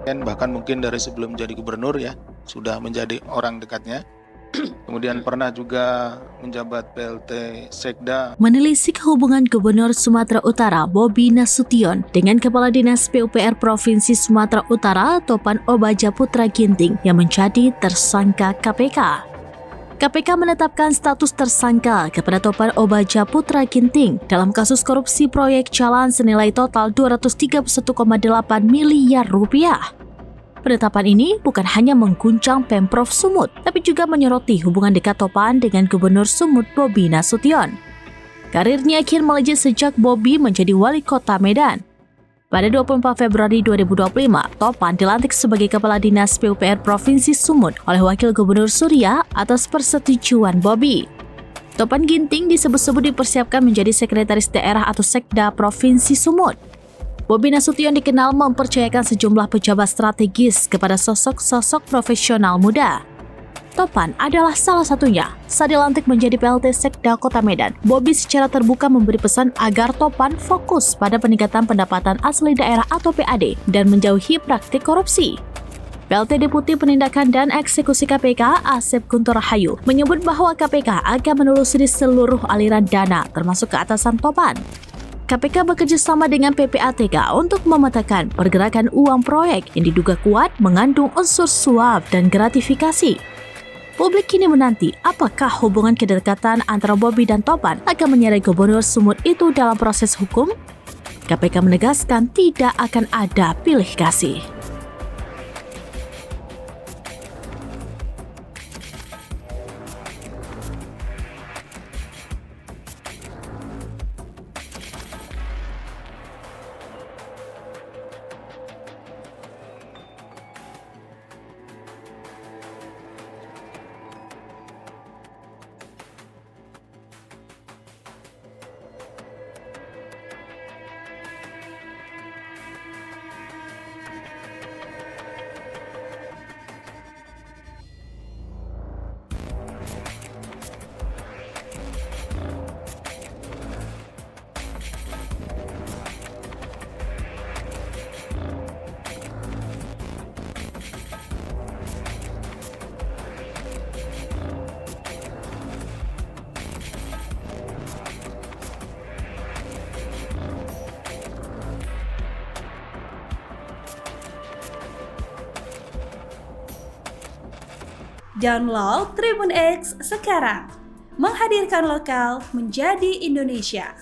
bahkan mungkin dari sebelum jadi gubernur ya, sudah menjadi orang dekatnya. Kemudian pernah juga menjabat PLT Sekda. Menelisik hubungan Gubernur Sumatera Utara Bobi Nasution dengan Kepala Dinas PUPR Provinsi Sumatera Utara Topan Obaja Putra Ginting yang menjadi tersangka KPK. KPK menetapkan status tersangka kepada Topan Obaja Putra Ginting dalam kasus korupsi proyek jalan senilai total 231,8 miliar rupiah. Penetapan ini bukan hanya mengguncang Pemprov Sumut, tapi juga menyoroti hubungan dekat Topan dengan Gubernur Sumut Bobi Nasution. Karirnya kian melejit sejak Bobi menjadi wali kota Medan. Pada 24 Februari 2025, Topan dilantik sebagai Kepala Dinas PUPR Provinsi Sumut oleh Wakil Gubernur Surya atas persetujuan Bobi. Topan Ginting disebut-sebut dipersiapkan menjadi Sekretaris Daerah atau Sekda Provinsi Sumut. Bobi Nasution dikenal mempercayakan sejumlah pejabat strategis kepada sosok-sosok profesional muda. Topan adalah salah satunya. Saat dilantik menjadi PLT Sekda Kota Medan, Bobi secara terbuka memberi pesan agar Topan fokus pada peningkatan pendapatan asli daerah atau PAD dan menjauhi praktik korupsi. PLT Deputi Penindakan dan Eksekusi KPK Asep Guntur Rahayu menyebut bahwa KPK akan menelusuri seluruh aliran dana termasuk keatasan Topan. KPK bekerja sama dengan PPATK untuk memetakan pergerakan uang proyek yang diduga kuat mengandung unsur suap dan gratifikasi. Publik kini menanti apakah hubungan kedekatan antara Bobi dan Topan akan menyeret Gubernur Sumut itu dalam proses hukum? KPK menegaskan tidak akan ada pilih kasih. Download Tribun X sekarang, menghadirkan lokal menjadi Indonesia.